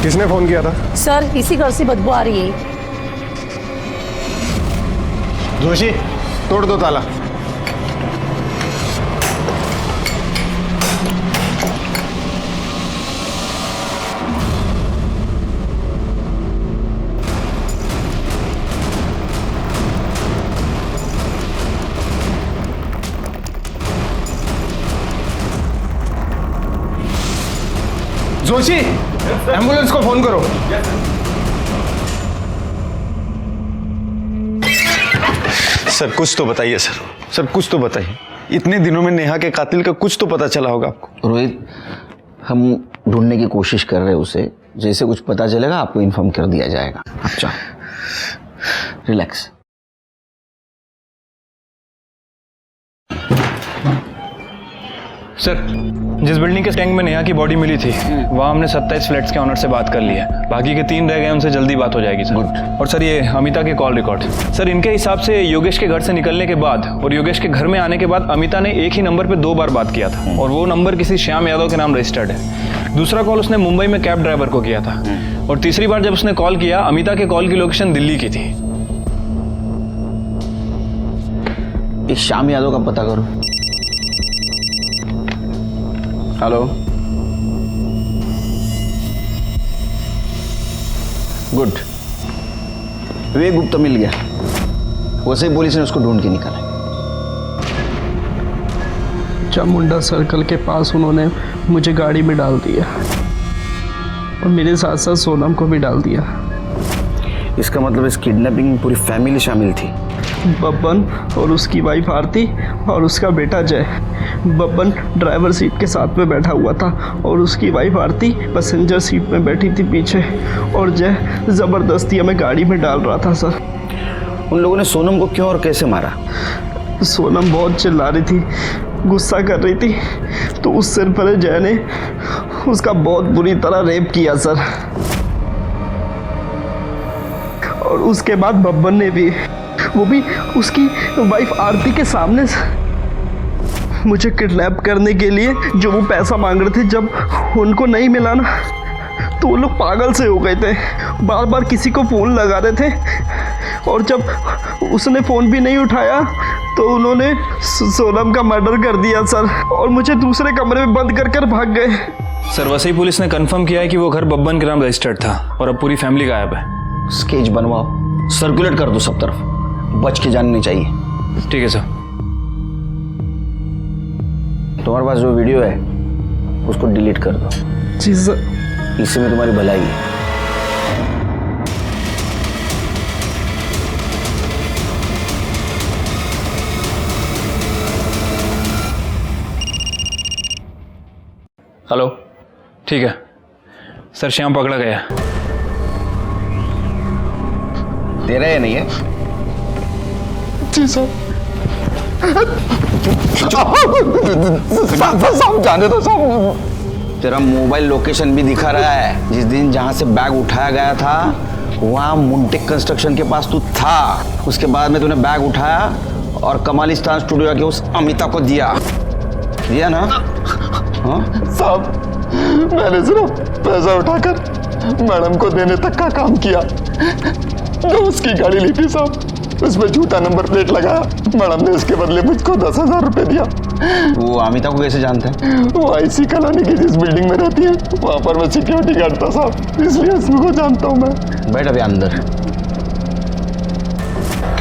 किसने फोन किया था? सर इसी घर से बदबू आ रही है। जोशी, तोड़ दो ताला। जोशी, एम्बुलेंस को फोन करो। सर कुछ तो बताइए सर कुछ तो बताइए। इतने दिनों में नेहा के कातिल का कुछ तो पता चला होगा आपको। रोहित, हम ढूंढने की कोशिश कर रहे हैं उसे। जैसे कुछ पता चलेगा आपको इन्फॉर्म कर दिया जाएगा। अच्छा, रिलैक्स। सर जिस बिल्डिंग के टैंक में नेहा की बॉडी मिली थी वहाँ हमने 27 फ्लैट्स के ऑनर से बात कर ली है। बाकी के 3 रह गए, उनसे जल्दी बात हो जाएगी सर। और सर ये अमिता के कॉल रिकॉर्ड। सर इनके हिसाब से योगेश के घर से निकलने के बाद और योगेश के घर में आने के बाद अमिता ने एक ही नंबर पर 2 बार बात किया था और वो नंबर किसी श्याम यादव के नाम रजिस्टर्ड है। दूसरा कॉल उसने मुंबई में कैब ड्राइवर को किया था और तीसरी बार जब उसने कॉल किया अमिता के कॉल की लोकेशन दिल्ली की थी। इस श्याम यादव का पता करो। Hello, good. विवेक गुप्ता मिल गया। वैसे ही पुलिस ने उसको ढूंढ के निकाला। चामुंडा सर्कल के पास उन्होंने मुझे गाड़ी में डाल दिया और मेरे साथ साथ सोनम को भी डाल दिया। इसका मतलब इस किडनैपिंग में पूरी फैमिली शामिल थी। बब्बन और उसकी वाइफ आरती और उसका बेटा जय। बब्बन ड्राइवर सीट के साथ में बैठा हुआ था और उसकी वाइफ आरती पैसेंजर सीट में बैठी थी पीछे, और जय ज़बरदस्ती हमें गाड़ी में डाल रहा था सर। उन लोगों ने सोनम को क्यों और कैसे मारा? सोनम बहुत चिल्ला रही थी, गुस्सा कर रही थी, तो उस सिर पर जय ने उसका बहुत बुरी तरह रेप किया सर। और उसके बाद बब्बन ने भी, वो भी उसकी वाइफ आरती के सामने मुझे किडनैप करने के लिए जो वो पैसा मांग रहे थे, जब उनको नहीं मिला ना तो वो लोग पागल से हो गए थे। बार बार किसी को फ़ोन लगा रहे थे और जब उसने फ़ोन भी नहीं उठाया तो उन्होंने सोनम का मर्डर कर दिया सर, और मुझे दूसरे कमरे में बंद कर कर भाग गए। सर वसई पुलिस ने कंफर्म किया है कि वो घर बब्बन के नाम रजिस्टर्ड था और अब पूरी फैमिली गायब है। स्केच बनवाओ, सर्कुलेट कर दो सब तरफ, बच के जानने चाहिए। ठीक है सर। तुम्हारे पास जो वीडियो है उसको डिलीट कर दो। जी सर। इससे में तुम्हारी भलाई है। हेलो, ठीक है सर, श्याम पकड़ा गया। तेरा या नहीं है? जी सर। जाने दो साहब। तेरा मोबाइल लोकेशन भी दिखा रहा है। जिस दिन जहां से बैग उठाया गया था वहां मुंटेक कंस्ट्रक्शन के पास तू था। उसके बाद में तूने बैग उठाया और कमालिस्तान स्टूडियो आके उस अमिता को दिया ना? हाँ साहब, मैंने सिर्फ पैसा उठाकर मैडम को देने तक का काम किया। जो उसकी गाड़ी ली थी साहब, उसमें झूठा नंबर प्लेट लगाया। मैडम ने इसके बदले मुझको 10,000 रुपए दिया। वो अमिता को कैसे जानते हैं? वो आईसी कॉलोनी की जिस बिल्डिंग में रहती है वहां पर मैं सिक्योरिटी गार्ड था साहब, इसलिए उसको जानता हूँ मैं। बैठ अभी अंदर।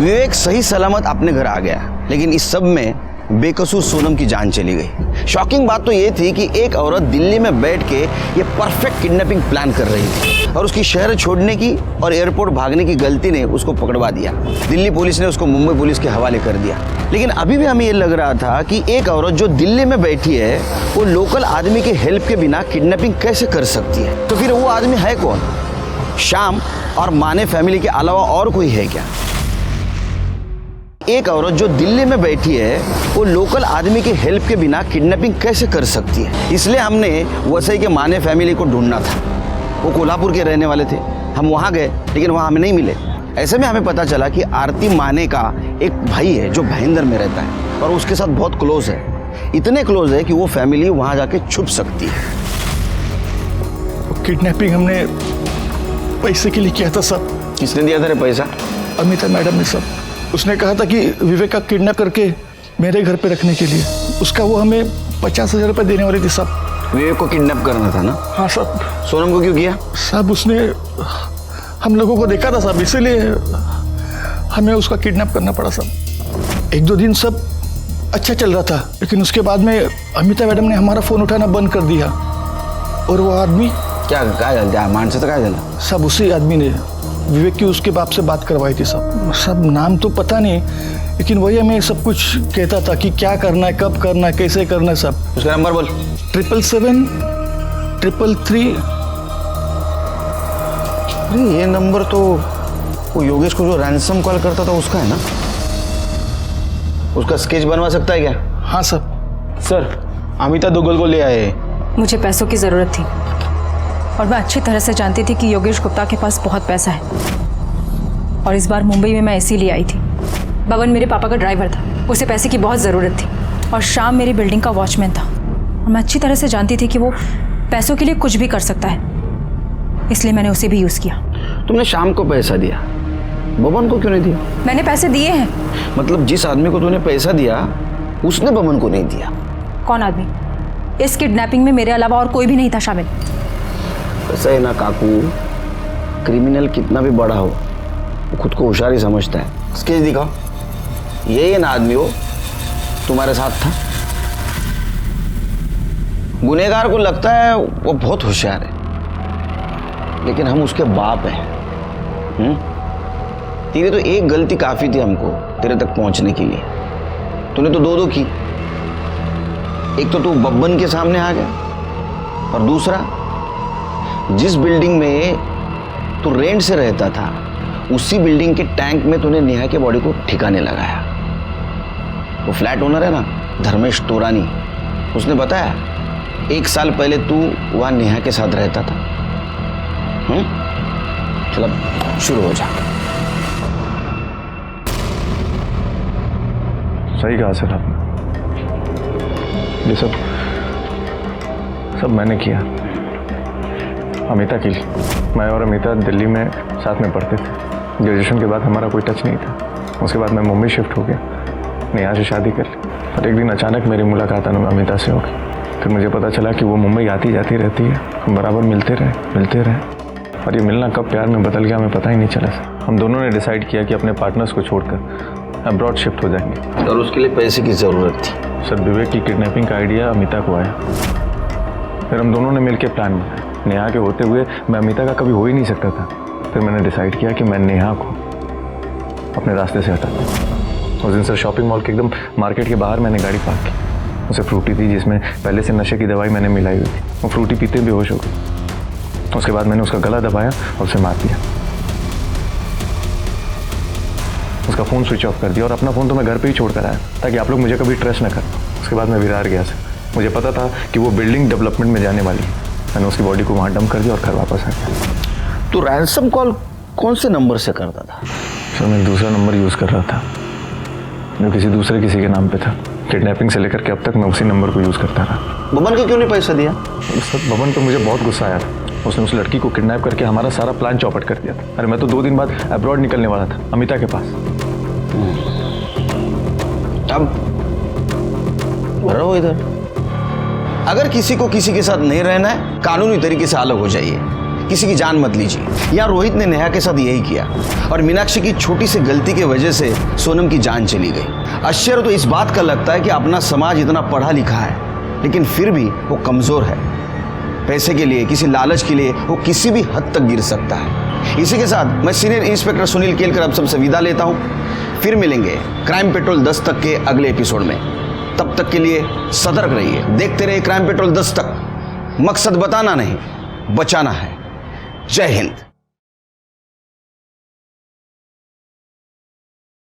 विवेक सही सलामत अपने घर आ गया, लेकिन इस सब में बेकसूर सोनम की जान चली गई। शॉकिंग बात तो ये थी कि एक औरत दिल्ली में बैठ के ये परफेक्ट किडनैपिंग प्लान कर रही थी और उसकी शहर छोड़ने की और एयरपोर्ट भागने की गलती ने उसको पकड़वा दिया। दिल्ली पुलिस ने उसको मुंबई पुलिस के हवाले कर दिया। लेकिन अभी भी हमें ये लग रहा था कि एक औरत जो दिल्ली में बैठी है वो लोकल आदमी के हेल्प के बिना किडनैपिंग कैसे कर सकती है? तो फिर वो आदमी है कौन? श्याम और माने फैमिली के अलावा और कोई है क्या? एक औरत जो दिल्ली में बैठी है वो लोकल आदमी के हेल्प के बिना किडनैपिंग कैसे कर सकती है? इसलिए हमने वसई के माने फैमिली को ढूंढना था। वो कोल्हापुर के रहने वाले थे। हम वहाँ गए लेकिन वहाँ हमें नहीं मिले। ऐसे में हमें पता चला कि आरती माने का एक भाई है जो भाईंदर में रहता है और उसके साथ बहुत क्लोज है। इतने क्लोज है कि वो फैमिली वहाँ जाके छुप सकती है। किडनैपिंग हमने पैसे के लिए किया था सब। किसने दिया था रे पैसा? अमिता मैडम ने सब। उसने कहा था कि विवेक का किडनैप करके मेरे घर पे रखने के लिए। उसका वो हमें 50,000 रुपये देने वाली थी सब। विवेक को किडनैप करना था ना? हाँ सब। सोनम को क्यों किया? सब उसने हम लोगों को देखा था सब, इसीलिए हमें उसका किडनैप करना पड़ा सब। 1-2 दिन सब अच्छा चल रहा था, लेकिन उसके बाद में अमिता मैडम ने हमारा फ़ोन उठाना बंद कर दिया। और वो आदमी क्या झालं? माणसाचं काय झालं? सब उसी आदमी ने विवेक की उसके बाप से बात करवाई थी सब नाम तो पता नहीं, लेकिन वही हमें सब कुछ कहता था कि क्या करना है, कब करना है, कैसे करना है सब। उसका नंबर बोल। 777-333। अरे ये नंबर तो वो योगेश को जो रैंसम कॉल करता था उसका है ना? उसका स्केच बनवा सकता है क्या? हाँ सर। सर अमिता दुग्गल को ले आए। मुझे पैसों की ज़रूरत थी और मैं अच्छी तरह से जानती थी कि योगेश गुप्ता के पास बहुत पैसा है। और इस बार मुंबई में मैं इसीलिए आई थी। बबन मेरे पापा का ड्राइवर था, उसे पैसे की बहुत ज़रूरत थी। और श्याम मेरी बिल्डिंग का वॉचमैन था और मैं अच्छी तरह से जानती थी कि वो पैसों के लिए कुछ भी कर सकता है, इसलिए मैंने उसे भी यूज़ किया। तुमने श्याम को पैसा दिया, बबन को क्यों नहीं दिया? मैंने पैसे दिए हैं। मतलब जिस आदमी को तूने पैसा दिया उसने बबन को नहीं दिया? कौन आदमी? इस किडनैपिंग में मेरे अलावा और कोई भी नहीं था शामिल। ऐसा है ना काकू, क्रिमिनल कितना भी बड़ा हो वो खुद को होशियार ही समझता है। स्केच दिखाओ। ये ना आदमी हो तुम्हारे साथ था। गुनहगार को लगता है वो बहुत होशियार है, लेकिन हम उसके बाप हैं। तेरी तो एक गलती काफी थी हमको तेरे तक पहुंचने के लिए। तूने तो दो की। एक तो तू बब्बन के सामने आ गया और दूसरा जिस बिल्डिंग में तू रेंट से रहता था उसी बिल्डिंग के टैंक में तूने नेहा के बॉडी को ठिकाने लगाया। वो फ्लैट ओनर है ना धर्मेश तोरानी, उसने बताया 1 साल पहले तू वहां नेहा के साथ रहता था। चलो शुरू हो जा। सही कहा सर आपने। ये सब मैंने किया अमिता के लिए। मैं और अमिता दिल्ली में साथ में पढ़ते थे। ग्रेजुएशन के बाद हमारा कोई टच नहीं था। उसके बाद मैं मुंबई शिफ्ट हो गया, नेहा से शादी कर ली। और एक दिन अचानक मेरी मुलाकात अमिता से हो गई। फिर मुझे पता चला कि वो मुंबई आती जाती रहती है। हम बराबर मिलते रहे और ये मिलना कब प्यार में बदल गया हमें पता ही नहीं चला सर। हम दोनों ने डिसाइड किया कि अपने पार्टनर्स को छोड़कर अब्रॉड शिफ्ट हो जाएंगे। और उसके लिए पैसे की ज़रूरत थी। सर विवेक की किडनैपिंग का आइडिया अमिता को आया। फिर हम दोनों ने मिलकर प्लान बनाया। नेहा के होते हुए मैं अमिता का कभी हो ही नहीं सकता था। फिर मैंने डिसाइड किया कि मैं नेहा को अपने रास्ते से हटा दूँ। उस दिन सर शॉपिंग मॉल के एकदम मार्केट के बाहर मैंने गाड़ी पार्क की। उसे फ्रूटी थी जिसमें पहले से नशे की दवाई मैंने मिलाई हुई थी। वो फ्रूटी पीते बेहोश हो गई। उसके बाद मैंने उसका गला दबाया और उसे मार दिया। उसका फ़ोन स्विच ऑफ कर दिया और अपना फ़ोन तो मैं घर पे ही छोड़ कर आया ताकि आप लोग मुझे कभी ट्रेस न कर। उसके बाद मैं विरार गया सर। मुझे पता था कि वो बिल्डिंग डेवलपमेंट में जाने वाली है। मैंने उसकी बॉडी को वहाँ डंप कर दिया और घर वापस आ गया। तो रैंसम कॉल कौन से नंबर से करता था? सर मैं दूसरा नंबर यूज़ कर रहा था जो किसी के नाम पे था। किडनैपिंग से लेकर के अब तक मैं उसी नंबर को यूज़ करता रहा। बबन को क्यों नहीं पैसा दिया? सर बबन पे मुझे बहुत गुस्सा आया था। उसने उस लड़की को किडनैप करके हमारा सारा प्लान चौपट कर दिया था। अरे मैं तो 2 दिन बाद अब्रॉड निकलने वाला था अमिता के पास। अब रहो इधर। अगर किसी को किसी के साथ नहीं रहना है कानूनी तरीके से अलग हो जाइए। किसी की जान मत लीजिए। यहाँ रोहित ने नेहा के साथ यही किया और मीनाक्षी की छोटी सी गलती की वजह से सोनम की जान चली गई। आश्चर्य तो इस बात का लगता है कि अपना समाज इतना पढ़ा लिखा है लेकिन फिर भी वो कमजोर है। पैसे के लिए, किसी लालच के लिए वो किसी भी हद तक गिर सकता है। इसी के साथ मैं सीनियर इंस्पेक्टर सुनील केलकर अब सबसे विदा लेता हूँ। फिर मिलेंगे क्राइम पेट्रोल 10 तक के अगले एपिसोड में। तब तक के लिए सतर्क रहिए, देखते रहिए क्राइम पेट्रोल 10 तक। मकसद बताना नहीं, बचाना है। जय हिंद।